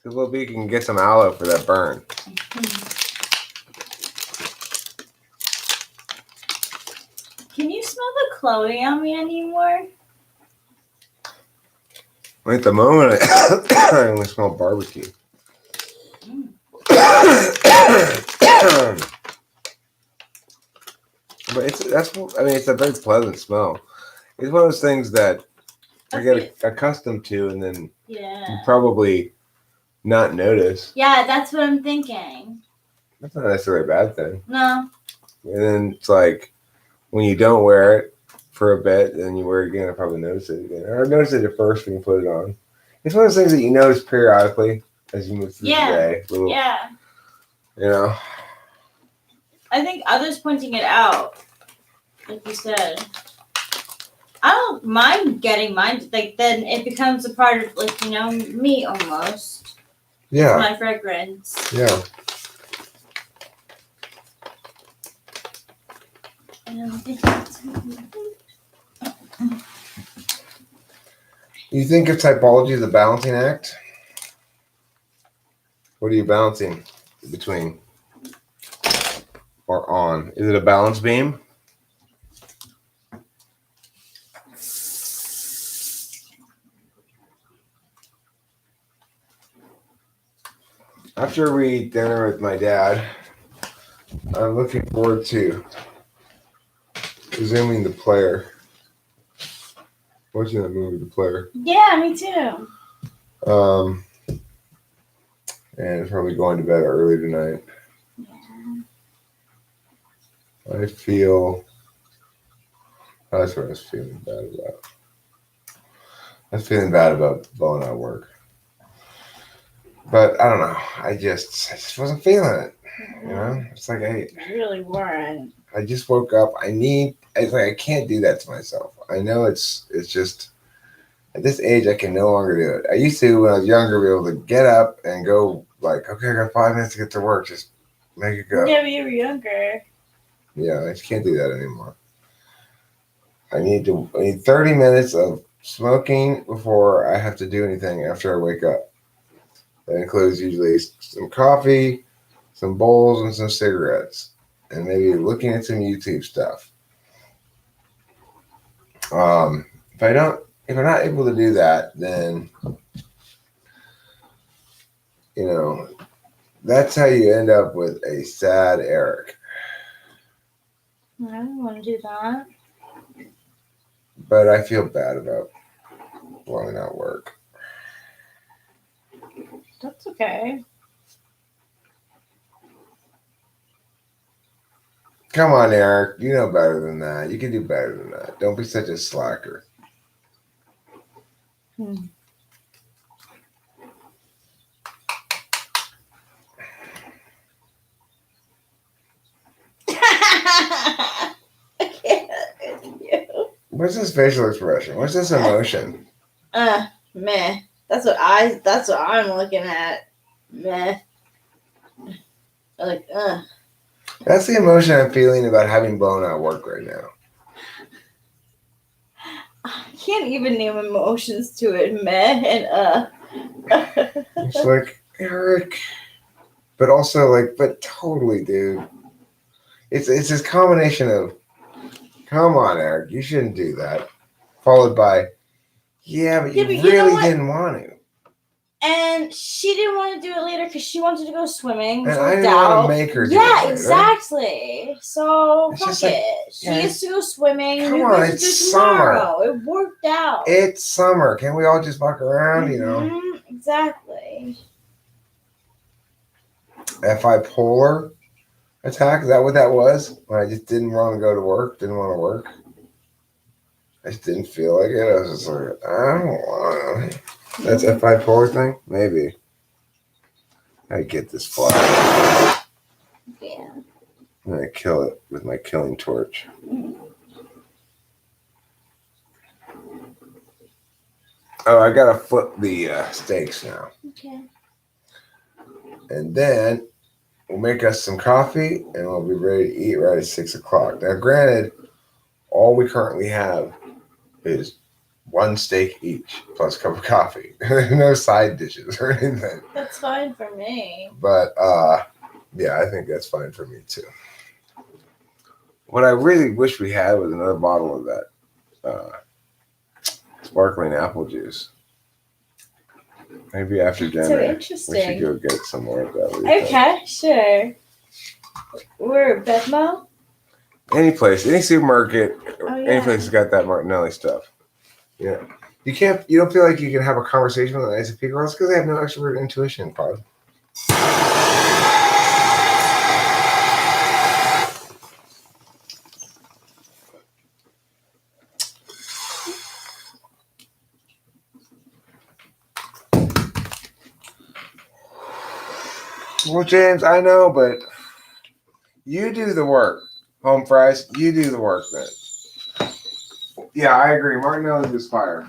So Lil B can get some aloe for that burn.
Can you smell the Chloe on me anymore?
At the moment, I only smell barbecue. But it's a very pleasant smell. It's one of those things that I get accustomed to, and then you probably not notice.
Yeah, that's what I'm thinking.
That's not necessarily a bad thing.
No.
And then it's like when you don't wear it for a bit, and then you wear it again, I probably notice it again. Or notice it at first when you put it on. It's one of those things that you notice periodically, as you move through
Yeah.
the day. Little,
Yeah.
you know.
I think others pointing it out, like you said. I don't mind getting mine. Like then it becomes a part of like me almost.
Yeah.
My fragrance.
Yeah. You think of typology as a balancing act? What are you balancing between or on? Is it a balance beam? After we eat dinner with my dad, I'm looking forward to resuming The Player. Watching that movie, The Player.
Yeah, me too.
And probably going to bed early tonight. I feel that's what I was feeling bad about. I was feeling bad about blowing out work. But I don't know. I just wasn't feeling it. You know? It's like
You really weren't.
I just woke up. It's like I can't do that to myself. I know it's just at this age I can no longer do it. I used to when I was younger be able to get up and go like, okay, I got 5 minutes to get to work. Just make it go.
Yeah, but you were younger.
Yeah, I just can't do that anymore. I need 30 minutes of smoking before I have to do anything after I wake up. That includes usually some coffee, some bowls, and some cigarettes, and maybe looking at some YouTube stuff. If I'm not able to do that, then that's how you end up with a sad Eric.
I don't want to do that.
But I feel bad about blowing out work.
That's okay.
Come on, Eric. You know better than that. You can do better than that. Don't be such a slacker.
I can't with you.
What's this facial expression? What's this emotion?
Meh. That's what I'm looking at. Meh. Like,
That's the emotion I'm feeling about having blown out work right now.
I can't even name emotions to it. Meh and
It's like, Eric. But also but totally, dude. It's this combination of, come on, Eric, you shouldn't do that. Followed by, yeah, but you really didn't want to.
And she didn't want to do it later because she wanted to go swimming.
And I didn't want to make her do it later.
Exactly. So
It's
fuck
just like,
it. She
yeah,
gets to go swimming.
come
You
on,
get to
it's
do
summer.
tomorrow. It worked out.
It's summer. Can we all just walk around,
Exactly.
Bipolar attack, is that what that was? When I just didn't want to go to work, didn't want to work. I just didn't feel like it. I was just like, I don't want to. That's a bipolar thing? Maybe. I get this fly.
Yeah.
I'm going to kill it with my killing torch. Oh, I got to flip the steaks now.
Okay.
And then we'll make us some coffee and we'll be ready to eat right at 6 o'clock. Now, granted, all we currently have is 1 steak each plus a cup of coffee. No side dishes or anything.
That's fine for me.
But yeah, I think that's fine for me too. What I really wish we had was another bottle of that sparkling apple juice. Maybe after dinner.
So interesting.
We should go get some more of that.
Okay, sure. We're at Bedmo?
Any place, any supermarket, any
Yeah.
place that's got that Martinelli stuff. Yeah. You don't feel like you can have a conversation with an ICP girl? It's because they have no extrovert intuition, Pod. Well, James, I know, but you do the work. Home fries, you do the work then. Yeah, I agree. Martinelli's is fire.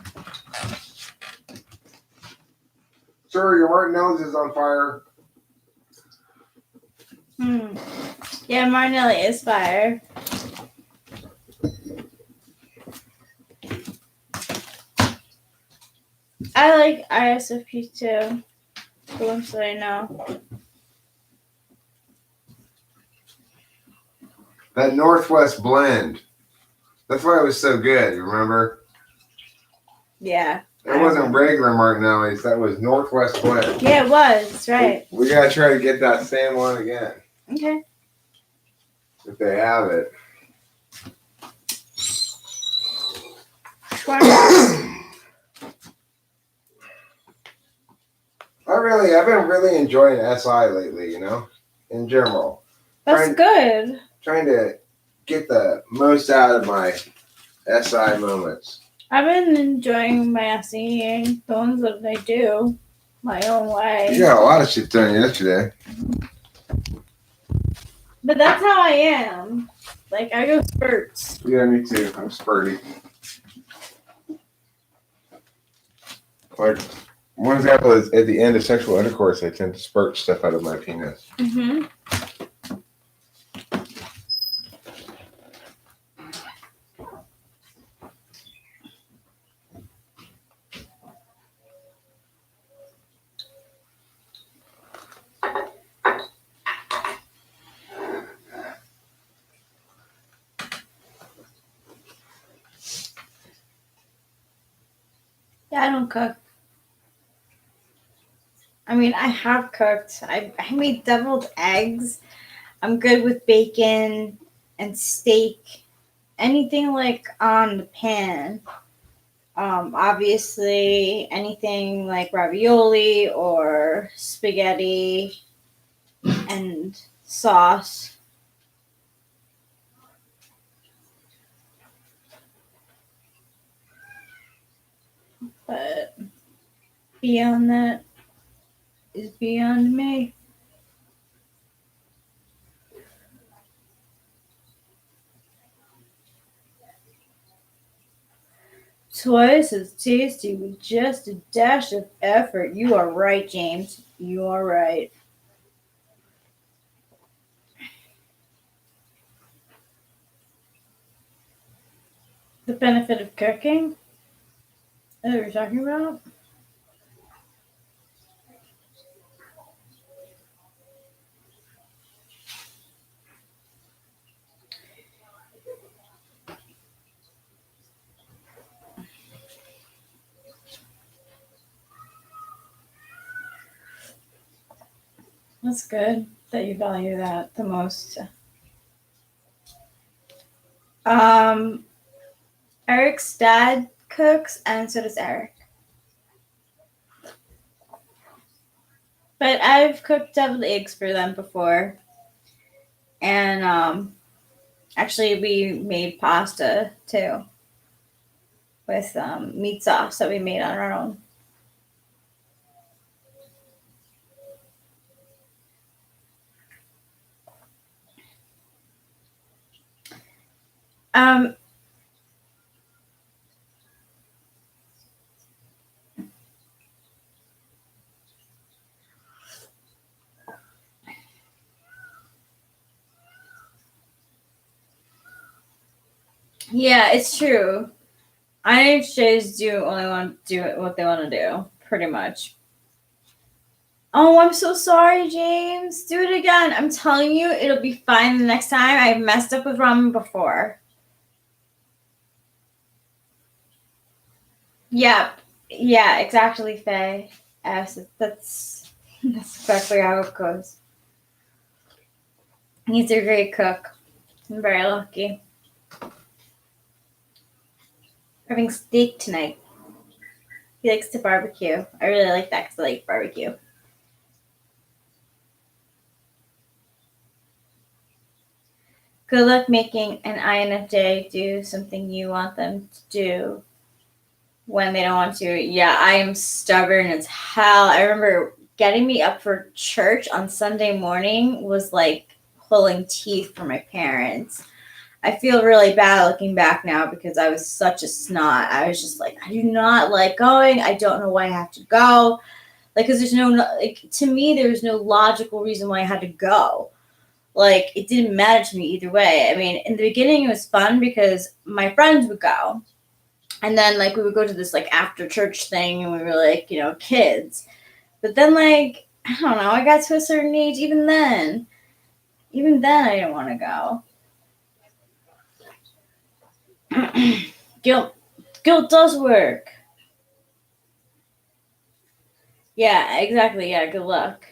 Sir, your Martinelli's is on fire.
Yeah, Martinelli is fire. I like ISFP too. The ones that I know.
That Northwest blend. That's why it was so good, remember?
Yeah.
It wasn't regular Martinelli's, that was Northwest blend.
Yeah, it was, right.
We gotta try to get that same one again.
Okay.
If they have it. I've been really enjoying SI lately, you know, in general.
That's good.
Trying to get the most out of my SI moments.
I've been enjoying my SEing, the ones that I do my own way.
You got a lot of shit done yesterday.
But that's how I am. Like, I go spurts.
Yeah, me too. I'm spurty. Like, one example is at the end of sexual intercourse, I tend to spurt stuff out of my penis.
Mm-hmm. Yeah, I don't cook. I mean, I have cooked. I made deviled eggs. I'm good with bacon and steak. Anything like on the pan. Obviously, anything like ravioli or spaghetti and sauce. But beyond that is beyond me. Twice as tasty with just a dash of effort. You are right, James. You are right. The benefit of cooking? Is that what you're talking about? That's good that you value that the most. Eric's dad cooks, and so does Eric. But I've cooked deviled eggs for them before. And actually we made pasta too. With meat sauce that we made on our own. Yeah, it's true. INFJs do only want to do what they want to do, pretty much. Oh, I'm so sorry, James. Do it again. I'm telling you, it'll be fine the next time. I've messed up with ramen before. Yeah, exactly, Faye. Yes, that's exactly how it goes. He's a great cook. I'm very lucky. Having steak tonight. He likes to barbecue. I really like that because I like barbecue. Good luck making an INFJ do something you want them to do when they don't want to. Yeah, I am stubborn as hell. I remember getting me up for church on Sunday morning was like pulling teeth for my parents. I feel really bad looking back now because I was such a snot. I was just like, I do not like going. I don't know why I have to go. Like, because there's no, like, to me, there was no logical reason why I had to go. Like, it didn't matter to me either way. I mean, in the beginning, it was fun because my friends would go. And then, like, we would go to this, like, after church thing, and we were, like, you know, kids. But then, like, I don't know, I got to a certain age, even then I didn't want to go. Guilt does work. Yeah, exactly. Yeah, good luck.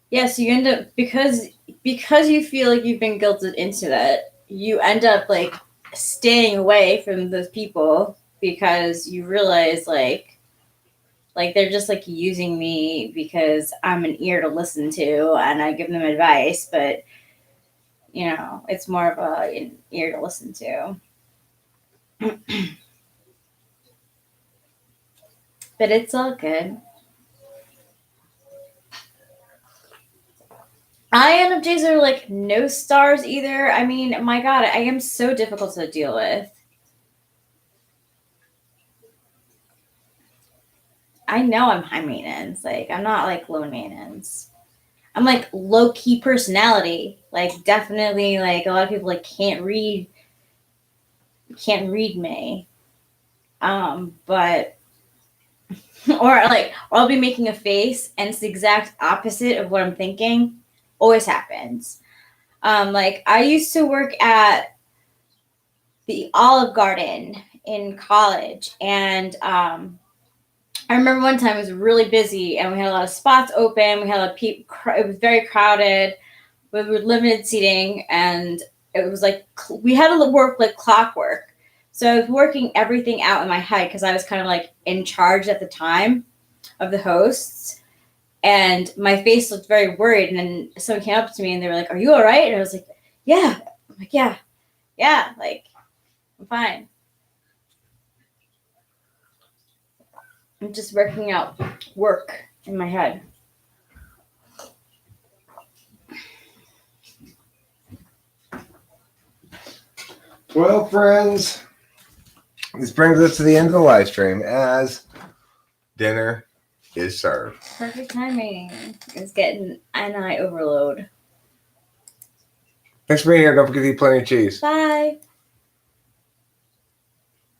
Yeah, so you end up because you feel like you've been guilted into that, you end up like staying away from those people because you realize like they're just like using me because I'm an ear to listen to and I give them advice, but you know, it's more of an ear to listen to. But it's all good. INFJs are like no stars either. I mean, my God, I am so difficult to deal with. I know I'm high maintenance. Like, I'm not like low maintenance. I'm like low key personality. Like, definitely, like a lot of people like can't read me. But or I'll be making a face and it's the exact opposite of what I'm thinking. Always happens. Like I used to work at the Olive Garden in college, and I remember one time it was really busy and we had a lot of spots open. We had a lot of people. It was very crowded. We were limited seating, and it was like we had to work like clockwork. So I was working everything out in my head because I was kind of like in charge at the time of the hosts. And my face looked very worried. And then someone came up to me and they were like, "Are you all right?" And I was like, "Yeah." I'm like, yeah, like I'm fine. I'm just working out work in my head.
Well, friends, this brings us to the end of the live stream as dinner is served.
Perfect timing. It's getting eye overload.
Thanks for being here. Don't forget to eat plenty of cheese.
Bye.